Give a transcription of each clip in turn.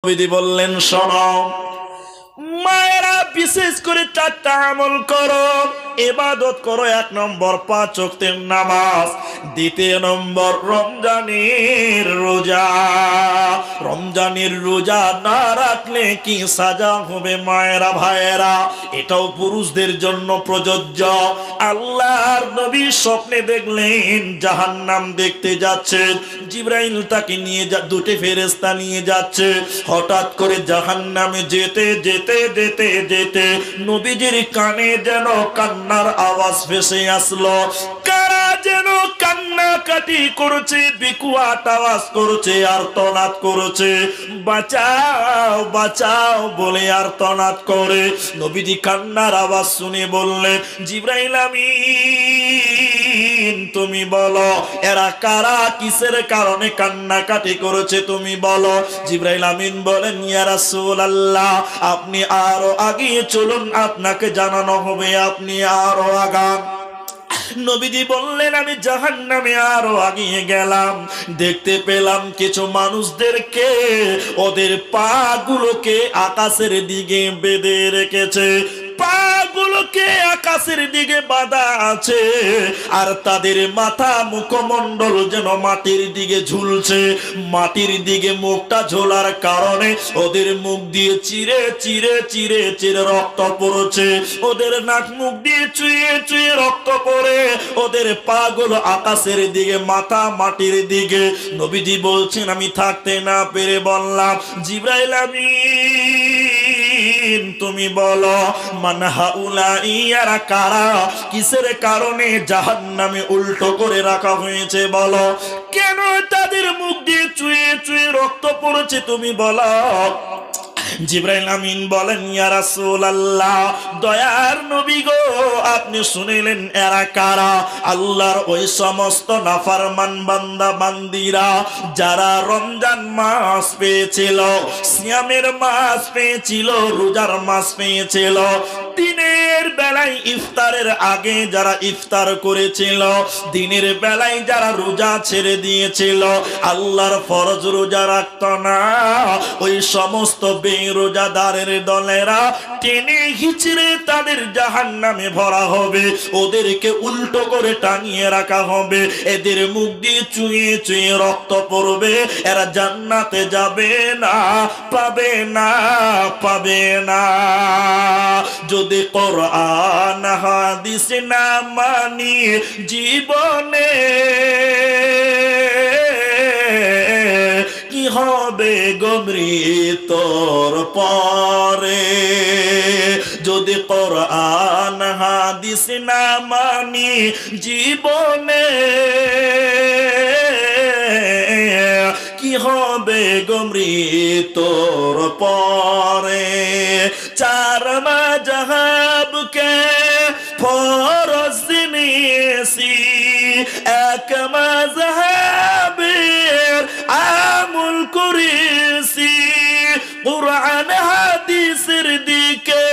নবীজি বললেন, শোনো মায়েরা, বিশেষ করে 4টা আমল করো, ইবাদত করো। 1 নম্বর 5 ওয়াক্তের নামাজ, 2 নম্বর রমজানের রোজা। রমজানের রোজা না রাখলে কি সাজা হবে মায়েরা ভাইয়েরা, এটাও পুরুষদের জন্য প্রযোজ্য। আল্লাহর নবী স্বপ্নে দেখলেন জাহান্নাম দেখতে যাচ্ছে, জিবরাইল তাকে নিয়ে দুটি ফেরেশতা নিয়ে যাচ্ছে। হঠাৎ করে জাহান্নামে যেতে যেতে যেতে যেতে নবীজির কানে যেন কান্নার আওয়াজ ভেসে আসলো। কারা যেন কান্নাকাটি করছে, বিকুয়াট আওয়াজ করছে, আর তনাদ করছে, বাঁচাও বাঁচাও বলে আর তনাদ করে। নবীজি কান্নার আওয়াজ শুনে বললেন, জিবরাইল আমিন, তুমি বলো এরা কারা, কিসের কারণে কান্নাকাটি করেছে, তুমি বলো। জিবরাইল আমিন বলেন, ইয়া রাসূলুল্লাহ, আপনি আরো আগিয়ে চলুন, আপনাকে জানানো হবে, আপনি আরো আগান। নবীজি বললেন, আমি জাহান্নামে আরো আগিয়ে গেলাম, দেখতে পেলাম কিছু মানুষদেরকে ওদের পা গুলোকে আকাশের দিকে বেঁধে রেখেছে, পাগুলোকে আকাশের দিকে বাঁধা আছে, আর তাদের মাথা মুখমণ্ডল যেন মাটির দিকে ঝুলছে। মাটির দিকে মুখটা ঝোলার কারণে ওদের মুখ দিয়ে চিরে চিরে চিরে চিরে রক্ত পড়ছে, ওদের নাক মুখ দিয়ে চুয়ে চুয়ে রক্ত পড়ে, ওদের পাগুলো আকাশের দিকে, মাথা মাটির দিকে। নবীজি বলছেন, আমি থাকতে না পেরে বললাম, জিবরাইল আমিন, তুমি বলো মান হাউলাই, এরা কারা, কিসের কারণে জাহান্নামে উল্টো করে রাখা হয়েছে বলো, কেন তাদের মুখ দিয়ে চুয়ে চুয়ে রক্ত পড়েছে, তুমি বলো। জিবরাইল আমিন বলেন, ইয়া রাসূলুল্লাহ, দয়ার নবী গো, আপনি শুনিলেন এরা কারা? আল্লাহর ওই সমস্ত নাফরমান বান্দা বান্দিরা যারা রমজান মাস পেয়েছিল, সিয়ামের মাস পেয়েছিল, রোজার মাস পেয়েছিল, দিনের বেলায় ইফতারের আগে যারা ইফতার করেছিল, দিনের বেলায় যারা রোজা ছেড়ে দিয়েছিল, আল্লাহর ফরজ রোজা রাখত না, ওই সমস্ত রোজাদারের দলেরা টেনে হিচড়ে তাদের জাহান্নামে ভরা হবে, ওদেরকে উল্টো করে টাঙিয়ে রাখা হবে, এদের মুখ দিয়ে চুয়ে চুয়ে রক্ত পড়বে, এরা জান্নাতে যাবে না, পাবে না, পাবে না। যদি কোরআন হাদিস না মানি জীবনে, কি হবে গমরি তোর পরে? যদি কোরআন হাদিস না মানি জীবনে, কি হবে গমরি তোর পরে? 4 মাযহাবকে ফরজ নিয়েছি, 1 মাযহাবের আমল করেছি, কুরআন হাদিসের দিকে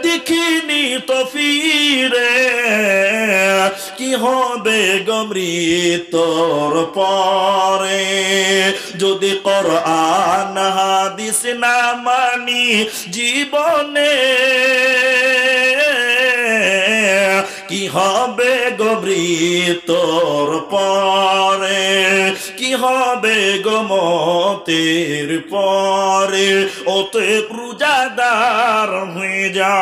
দেখিনি তো ফিরে, কি হবে গমরি তোর পরে? যদি কোরআন হাদিস না মানি জীবনে, কি হবে গমরি তোর পরে? কি হবে গমতের পরে? ওতে রোজাদার হয়ে যাও।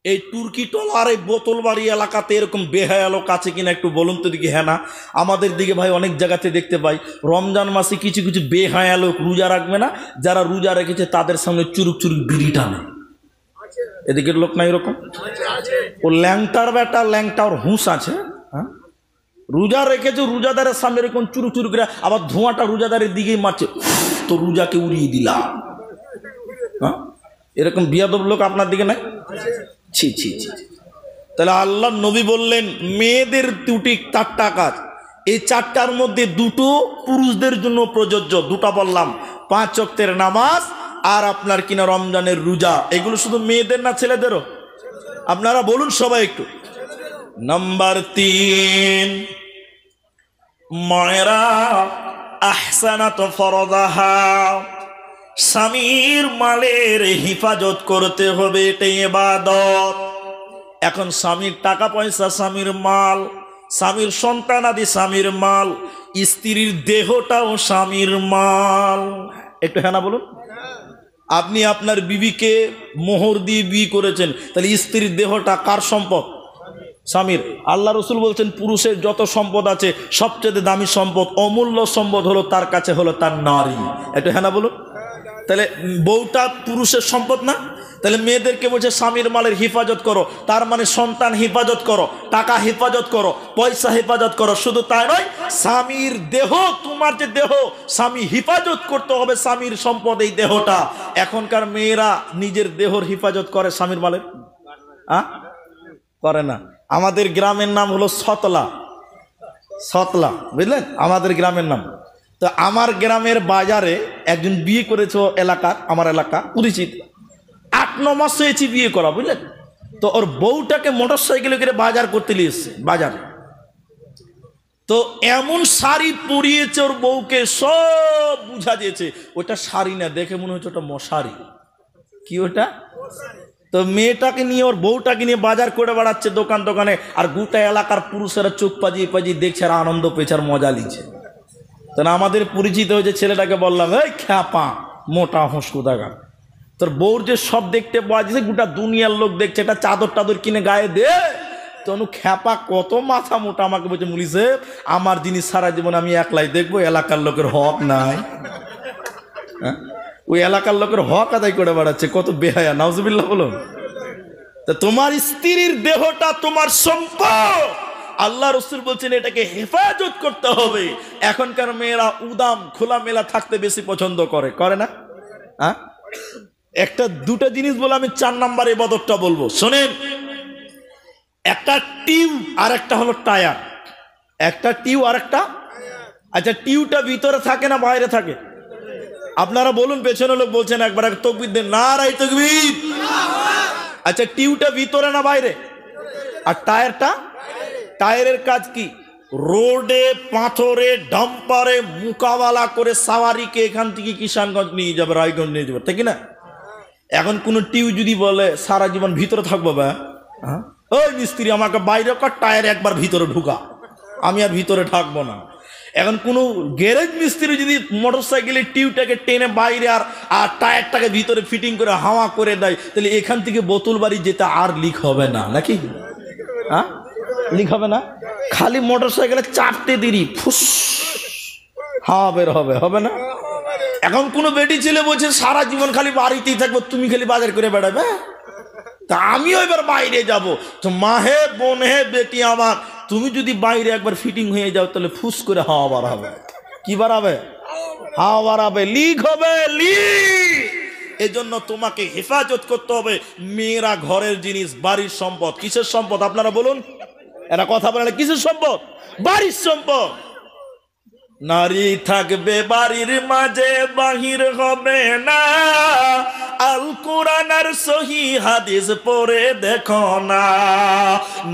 এই তুর্কি টলার এই বোতলবাড়ি এলাকাতে এরকম বেহায়া লোক আছে কিনা একটু বলুন তো দিকে। হ্যাঁ না, আমাদের দিকে ভাই অনেক জায়গাতে দেখতে পাই রমজান মাসে কিছু কিছু বেহায়া লোক রোজা রাখবে না, যারা রোজা রেখেছে তাদের সামনে চুরুক চুরুক বিড়ি টানে। এদিকের লোক না এরকম? ও ল্যাংটার বেটা, ল্যাংটা ওর হুঁশ আছে। হ্যাঁ, রোজা রেখেছে, রোজাদারের সামনে এরকম চুরুক চুরুক করে, আবার ধোঁয়াটা রোজাদারের দিকেই মারছে, তো রোজাকে উড়িয়ে দিলাম। হ্যাঁ, এরকম বিয়াদব লোক আপনার দিকে নাই? ছি ছি ছি। তাহলে আল্লাহ নবী বললেন মেয়েদের 4টা কাজ, এই 4টার মধ্যে 2টো পুরুষদের জন্য প্রযোজ্য। 2টা বললাম, 5 ওয়াক্তের নামাজ আর আপনার কিনা রমজানের রোজা। এগুলো শুধু মেয়েদের না ছেলেদেরও? আপনারা বলুন সবাই একটু। নাম্বার 3, মায়েরা আহসানাত ফরদাহা, স্বামীর মালের হিফাজত করতে হবে, এটাই ইবাদত। এখন স্বামীর টাকা পয়সা স্বামীর মাল, স্বামীর সন্তানাদি স্বামীর মাল, স্ত্রীর দেহটাও স্বামীর মাল। একটু হ্যাঁ না বলুন। আপনি আপনার বিবিকে মোহর দিয়ে বিয়ে করেছেন, তাহলে স্ত্রীর দেহটা কার সম্পদ? স্বামীর। আল্লাহ রসুল বলছেন পুরুষের যত সম্পদ আছে সবচেয়ে দামি সম্পদ, অমূল্য সম্পদ হলো তার কাছে হলো তার নারী। একটু হ্যাঁ না বলুন। তাহলে বউটা পুরুষের সম্পদ না? তাহলে মেয়েদেরকে বলছে স্বামীর মালের হেফাজত করো, তার মানে সন্তান হেফাজত করো, টাকা হেফাজত করো, পয়সা হেফাজত করো। শুধু তাই নয়, স্বামীর দেহ, তোমার যে দেহ, স্বামী হেফাজত করতে হবে, স্বামীর সম্পদ এই দেহটা। এখনকার মেয়েরা নিজের দেহর হেফাজত করে স্বামীর মালের? করে না। আমাদের গ্রামের নাম হলো সতলা, সতলা, বুঝলেন আমাদের গ্রামের নাম। তো আমার গ্রামের বাজারে একজন বিয়ে করেছে এলাকার, আমার এলাকা পরিচিত, 8-9 মাস হয়েছে বিয়ে করা, বুঝলেন। তো ওর বউটাকে মোটর সাইকেলে করে বাজার করতে নিয়ে এসছে বাজারে। তো এমন শাড়ি পরিয়েছে ওর বউকে, সব বুঝা দিয়েছে ওটা শাড়ি না, দেখে মনে হচ্ছে ওটা মশারি। কি ওটা? তো মেয়েটাকে নিয়ে, ওর বউটাকে নিয়ে বাজার করে বেড়াচ্ছে দোকান দোকানে, আর গোটা এলাকার পুরুষেরা চোখ পাজিয়ে পাজিয়ে দেখছে আর আনন্দ পেয়েছে আর মজা নিচ্ছে। তো আমাদের পরিচিত হয়েছে ছেলেটাকে বললাম, এই খ্যাপা মোটা হস্কু দাগা, তোর বউর যে সব দেখতে পাওয়া যাচ্ছে, গোটা দুনিয়ার লোক দেখছে, এটা চাদর টাদর কিনে গায়ে দে। তনু খ্যাপা কত মাথা মোটা, আমাকে বলছে মুলি সাহেব আমার জিনিস সারা জীবন আমি একলাই দেখবো, এলাকার লোকের হক নাই। হ্যাঁ, ওই এলাকার লোকের হক আদায় করে বেড়াচ্ছে, কত বেহায়া, নাউজুবিল্লাহ বলুন। তা তোমার স্ত্রীর দেহটা তোমার সম্পদ, আল্লাহ রসুল বলছেন এটাকে হেফাজত করতে হবে। এখনকার মেয়েরা উদাম খোলা মেলা থাকতে বেশি পছন্দ করে, করে না? হ্যাঁ, একটা দুটো জিনিস বলে আমি 4 নাম্বার ইবাদতটা বলবো, শোনেন। একটা টিউ আর একটা হলো টায়ার। একটা টিউ আর একটা, আচ্ছা টিউটা ভিতরে থাকে না বাইরে থাকে? আপনারা বলুন, পেছনে লোক বলছেন একবার এক তাকবীর দেন, নারায়ে তাকবীর। আচ্ছা টিউটা ভিতরে না বাইরে? আর টায়ারটা? টায়ারের কাজ কি? রোডে পাথরে ডাম্পারে মোকাবেলা করে সাওয়ারিকে এখান থেকে কিষানগঞ্জ নিয়ে যাবে, রায়গঞ্জ নিয়ে যাবে, ঠিক না? এখন কোন টিউ যদি বলে সারা জীবন ভিতরে থাকবো, ওই মিস্ত্রি আমাকে বাইরে কর, টায়ার একবার ভিতরে ঢুকা, আমি আর ভিতরে থাকবো না। এখন কোনো গ্যারেজ মিস্ত্রি যদি মোটর সাইকেলের টিউটাকে টেনে বাইরে আর টায়ারটাকে ভিতরে ফিটিং করে হাওয়া করে দেয়, তাহলে এখান থেকে বোতল বাড়ি যেতে আর লিক হবে না, নাকি? হ্যাঁ, লিক হবে না। খালি মোটর সাইকেলে চাপতে দিই ফুস হাওয়া বের হবে, হবে না? এখন কোনো বেটি ছেলে বলছে সারা জীবন খালি বাড়িতেই থাকবো, তুমি খালি বাজার করে বেড়াবে, তা আমিও এবার বাইরে যাব। তো মা হে, বোন হে, বেটি আমার, তুমি যদি বাইরে একবার ফিটিং হয়ে যাও তাহলে ফুস করে হাওয়া বার হবে। কি বাড়াবে? হাওয়া বাড়াবে, লিক হবে, লিক। এজন্য তোমাকে হেফাজত করতে হবে। মেয়েরা ঘরের জিনিস, বাড়ির সম্পদ। কিসের সম্পদ আপনারা বলুন? এরা কথা বলে কিসের সম্পদ? বাড়ির সম্পদ। নারী থাকবে বাড়ির মাঝে, বাহির হবে না। আল কোরআন আর সহি হাদিস পড়ে দেখো না।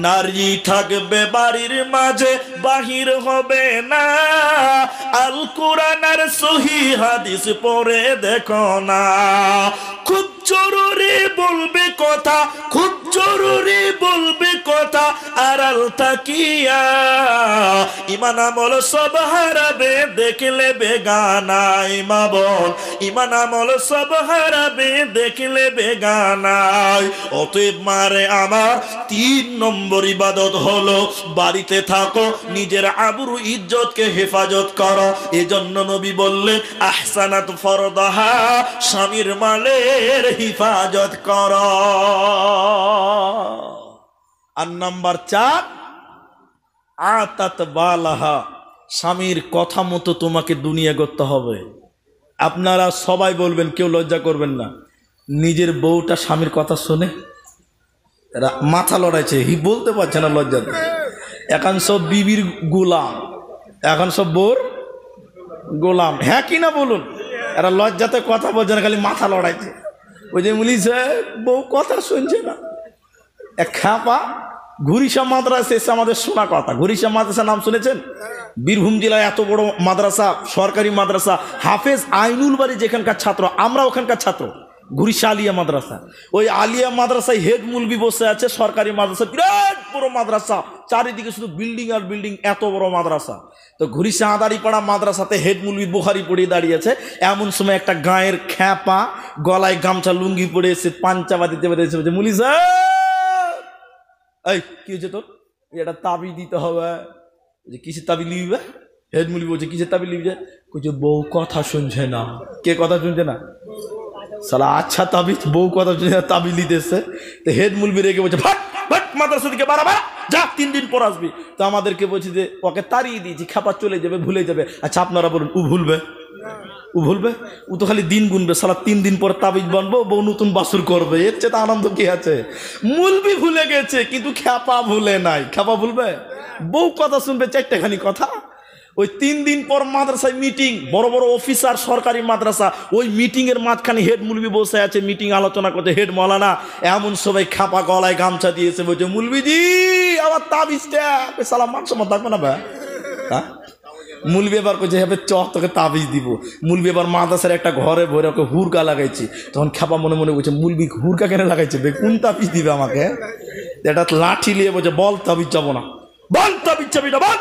নারী থাকবে বাড়ির মাঝে, বাহির হবে না। আল কোরআন আর সহি হাদিস পড়ে দেখো না। খুব জরুরি বলবে কথা, খুব জরুরি বলবে কথা, আড়াল তাকিয়া ইমান আমল সব হারাবে দেখলে বেগানাই। মা বোন, ইমান আমল সব হারাবে দেখলে বেগানাই। অতএব মারে আমার 3 নম্বর ইবাদত হলো বাড়িতে থাকো, নিজের আবরু ইজ্জতকে হেফাজত করো। এজন্য নবী বললেন আহসানাত ফরদাহা, স্বামীর মালের হিফাজত করো। আর নাম্বার 4, আতাত বালাহা, স্বামীর কথা মতো তোমাকে দুনিয়া করতে হবে। আপনারা সবাই বলবেন, কেউ লজ্জা করবেন না, নিজের বউটা স্বামীর কথা শুনে মাথা লড়াইছে, বলতে পারছে না লজ্জাতে। এখন সব বিবির গোলাম, এখন সব বউর গোলাম। হ্যাঁ কি না বলুন? এরা লজ্জাতে কথা বলছে না, খালি মাথা লড়াইছে। ওই যে বলিছে বউ কথা শুনছে না, এক খ্যাপা ঘুরিশা মাদ্রাসা এসে আমাদের শোনা কথা। ঘুরিশা মাদ্রাসা নাম শুনেছেন? বীরভূম জেলায় এত বড় মাদ্রাসা, সরকারি মাদ্রাসা, হাফেজ আইনুল বাড়ি যেখানকার ছাত্র, আমরা ওখানকার ছাত্র, ঘুরিশা আলিয়া মাদ্রাসা। ওই আলিয়া মাদ্রাসায় হেড মুলবি বসে আছে, সরকারি মাদ্রাসা, বিরাট বড় মাদ্রাসা, চারিদিকে শুধু বিল্ডিং আর বিল্ডিং, এত বড় মাদ্রাসা। তো ঘুরিশা আদারিপাড়া মাদ্রাসাতে হেড মুলবি বুখারি পড়িয়ে দাঁড়িয়েছে। এমন সময় একটা গায়ের খ্যাপা, গলায় গামছা লুঙ্গি পড়ে এসে পাঞ্চাবা দিতে পেরেছে, বলছে মুলি স্যার, এই কি হয়েছে তোর? এটা তাবি দিতে হবে। কিসের তাবি লিখবে? হেড মুলবি বলছে কিসের তাবি লিখবে? কইছে বউ কথা শুনছে না। কে কথা শুনছে না? সালা আচ্ছা তাবিজ, বউ কথা শুনছে না, তাবি লিতেছে। তো হেড মুলবি রেখে বলছে ভাট ভাট মাদ্রাসা দিকে বাড়াবা, যা 3 দিন পর আসবি। তো আমাদেরকে বলছি যে ওকে তাড়িয়ে দিয়েছি, খাপা চলে যাবে, ভুলে যাবে। আচ্ছা আপনারা বলুন, ও ভুলবে? ও ভুলবে? ও তো খালি দিন গুনবে। সালা 3 দিন পর তাবিজ বানবো, বউ নতুন বাসুর করবে, এর চেয়ে আনন্দ কি আছে? মুলবি ভুলে গেছে কিন্তু খ্যাপা ভুলে নাই। খ্যাপা ভুলবে? বউ কথা শুনবে 4টাখানি কথা। ওই 3 দিন পর মাদ্রাসায় মিটিং, বড় বড় অফিসার, সরকারি মাদ্রাসা, ওই মিটিং এর মাঝখানে হেড মুলবি বসে আছে, মিটিং আলোচনা করছে হেড মৌলানা। এমন সবাই খাপা গলায় গামছা দিয়েছে, বলছে মুলবিজি আবার তাবিজটা। সালাম মান সম্মান থাকবে না ভাই? হ্যাঁ, মুলবি এবার কইছে হবে চ তোকে তাবিজ দিব। মুলবি এবার মাদ্রাসার একটা ঘরে ভরে ওকে হুরকা লাগাইছি। তখন খাপা মনে মনে বলছে মুলবি হুরকা কেন লাগাইছে, কোন তাবিজ দিবে আমাকে? এটা লাঠি নিয়ে বলছে বল তাবিজ যাবো না, বল তাবিজ যাবি না, বল।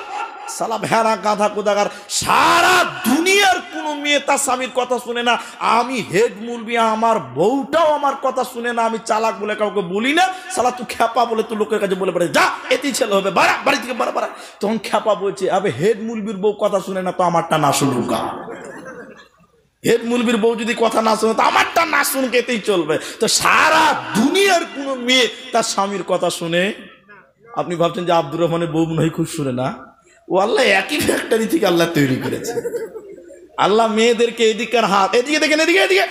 সালা ভেড়া গাধা কোদাগার, সারা দুনিয়ার কোনো মেয়ে তার স্বামীর কথা শুনে না। আমি হেড মুলবি, আমার বউটাও আমার কথা শুনে না। আমি চালাক বলে কাউকে বলি না। সালা তুই খ্যাপা বলে তুই লোকের কাছে বলে পারে যা এতেই ছেলে হবে, বাড়া বাড়ি থেকে বাড়া বাড়া। তখন খ্যাপা বলছে আবে হেড মুলবির বউ কথা শুনে না তো আমারটা না শুনুক। হেড মুলবির বউ যদি কথা না শুনে তো আমারটা না শুনুক, এতেই চলবে। তো সারা দুনিয়ার কোনো মেয়ে তার স্বামীর কথা শুনে। আপনি ভাবছেন যে আব্দুর রহমানের বউ মনে হয় খুব শুনে না? ও আল্লাহ একই ফ্যাক্টরি থেকে আল্লাহ তৈরি করেছে। আল্লাহ মেয়েদেরকে এদিকের হাত, এদিকে দেখেন, এদিকে এদিকে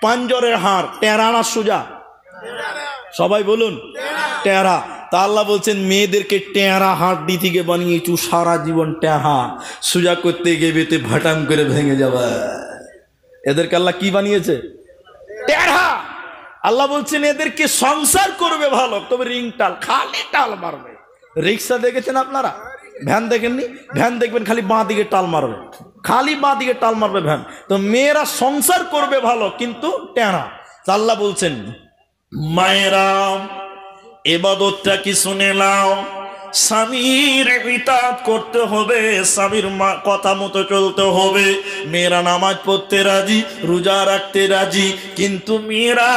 পাঞ্জরের হাড় টেরা না সোজা? সবাই বলুন টেরা। তা আল্লাহ বলছেন মেয়েদেরকে টেরা হাড্ডি থেকে বানিয়েছু, সারা জীবন টেরা সোজা করতে গেবে তে ভাটাম করে ভেঙে যাবে। এদেরকে আল্লাহ কি বানিয়েছে? টেরা। আল্লাহ বলছেন এদেরকে সংসার করবে ভালো, তবে রিং টাল, খালি টাল মারবে। রিক্সা দেখেছেন আপনারা? ভ্যান দেখেননি? ভ্যান দেখবেন খালি বাঁ দিকে টাল মারবে, খালি বাঁ দিকে টাল মারবে ভ্যান। তো মেয়েরা সংসার করবে ভালো কিন্তু টেরা। আল্লাহ বলছেন মায়েরা ইবাদতটা কি শুনে নাও, স্বামীর ইতাআত করতে হবে, স্বামীর কথা মতো চলতে হবে। মেয়েরা নামাজ পড়তে রাজি, রোজা রাখতে রাজি, কিন্তু মেয়েরা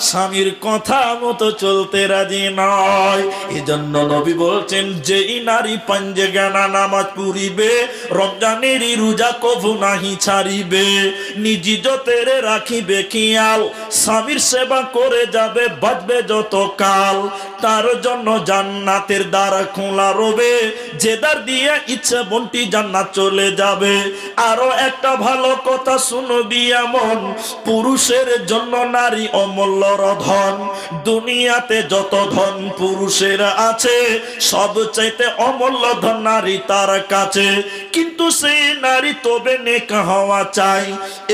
স্বামীর কথা মতো চলতে রাজি নয়। এজন্য নবী বলছেন যেই নারী পাঞ্জে জ্ঞানা নামাজ পড়িবে, রমজানেরই রোজা কভু নাহি ছাড়িবে, নিজ ইজ্জতের রাখিবে খেয়াল, স্বামীর সেবা করে যাবে বাঁচবে যত কাল, তার জন্য জান্নাতের দ্বার খোলা রবে, যে দ্বার দিয়ে ইচ্ছে বন্টি জান্নাত চলে যাবে। আরো একটা ভালো কথা শুনো দিয়া মন, পুরুষের জন্য নারী অমূল্য ধন। দুনিয়াতে যত ধন পুরুষের আছে, সবচাইতে অমূল্য ধন নারী তার কাছে। কিন্তু সেই নারী তবে নেক হওয়া চাই,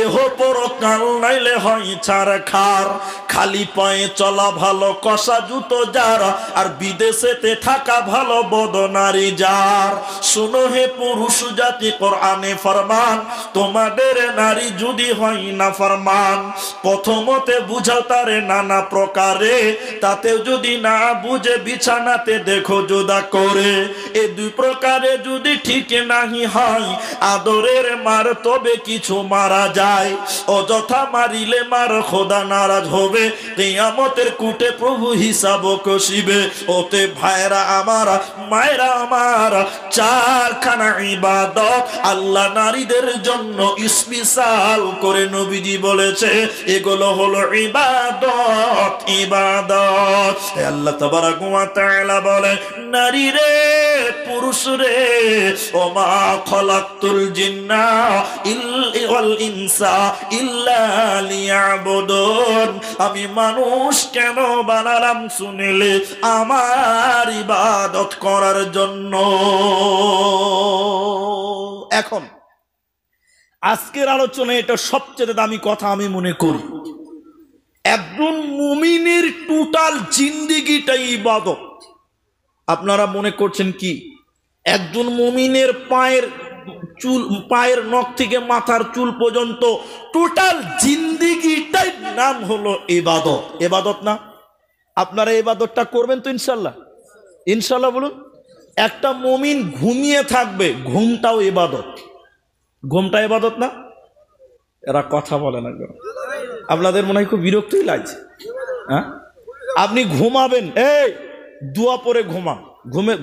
এহ পরকাল নাইলে হয় ছাড় খার। খালি পায়ে চলা ভালো, কষা জুতো যার, আর বিদেশেতে থাকা ভালো বদনারী যার। শুনো হে পুরুষ জাতি, কোরআনে ফরমান, তোমাদের নারী যদি হয় না ফরমান, প্রথমতে বুঝাও তারে নানা প্রকারে, তাতেও যদি না বুঝে বিছানাতে দেখো জুদা করে। এ 2 প্রকারে যদি ঠিক নাহি হয়, আদরের মার তবে কিছু মারা যায়, অযথা মারিলে মার খোদা নারাজ হবে, কিয়ামতের কুটে প্রভু হিসাব কষিবে। ওতে ভাইরা আমার, মায়েরা আমার, 4খানা ইবাদত আল্লাহ নারীদের জন্য স্পেশাল করে নবীজি বলেছে, এগুলো হলো ইবাদত। ইবাদত আল্লাহ তাবারাক ওয়া তাআলা বলে, নারী রে পুরুষ রে, ওমা খলাকতুল জিন্না ওয়াল ইনসা ইল্লা লিয়াবুদুন, আমি মানুষ কেন বানালাম শুনিলে আমার ইবাদত করার জন্য। এখন আজকের আলোচনা এটা সবচেয়ে দামি কথা আমি মনে করি। একজন মুমিনের টোটাল জিন্দেগিটাই ইবাদত। আপনারা মনে করছেন কি একজন মুমিনের পায়ের নখ থেকে মাথার চুল পর্যন্ত টোটাল জিন্দেগিটাই নাম হলো ইবাদত? ইবাদত না? আপনারা ইবাদতটা করবেন তো ইনশাল্লাহ? ইনশাল্লাহ বলুন। একটা মুমিন ঘুমিয়ে থাকবে, ঘুমটাও ইবাদত। ঘুমটা ইবাদত না? এরা কথা বলে না। আপনাদের মনে হয় খুব বিরক্তই লাগছে। হ্যাঁ, আপনি ঘুমাবেন, এই দোয়া পরে ঘুমান।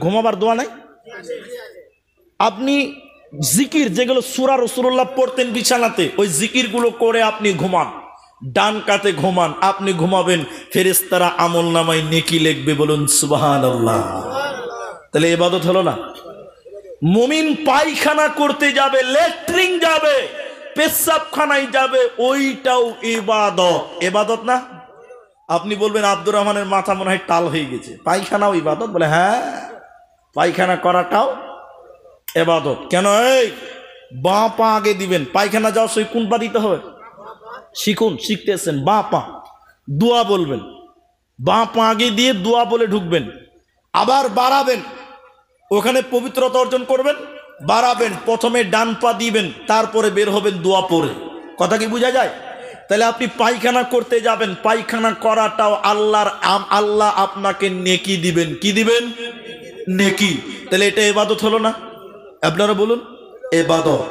ঘুমাবার দোয়া নাই? আপনি জিকির যেগুলো সূরা রাসূলুল্লাহ পড়তেন বিছানাতে, ওই জিকিরগুলো করে আপনি ঘুমান। ডান কাতে ঘুমান, আপনি ঘুমাবেন, ফেরেশতারা আমলনামায় নেকি লিখবে। বলুন সুবহানাল্লাহ। তাহলে ইবাদত হলো না? মুমিন পায়খানা করতে যাবে, ল্যাট্রিন যাবে, পেশাবখানায় যাবে, ওইটাও ইবাদত। ইবাদত না? আপনি বলবেন আব্দুর রহমানের মাথা মনে হয় টাল হয়ে গেছে, পায়খানাও ইবাদত? বলে হ্যাঁ, পায়খানা করাটাও ইবাদত। কেন? এই বাঁ পা আগে দিবেন। পায়খানা যাওয়ার সময় কোন পা দিতে হবে? শিখুন, শিখতেছেন। বাঁ পা দোয়া বলবেন, বাঁ পা আগে দিয়ে দোয়া বলে ঢুকবেন, আবার বাড়াবেন, ওখানে পবিত্রতা অর্জন করবেন, বাড়াবেন, প্রথমে ডান পা দিবেন, তারপরে বের হবেন দোয়া পড়ে। কথা কি বোঝা যায়? তাহলে আপনি পায়খানা করতে যাবেন, পায়খানা করাটাও আল্লাহ আপনাকে নেকি দিবেন। কি দিবেন? নেকি। তাহলে এটা ইবাদত হলো না? আপনারা বলুন, ইবাদত।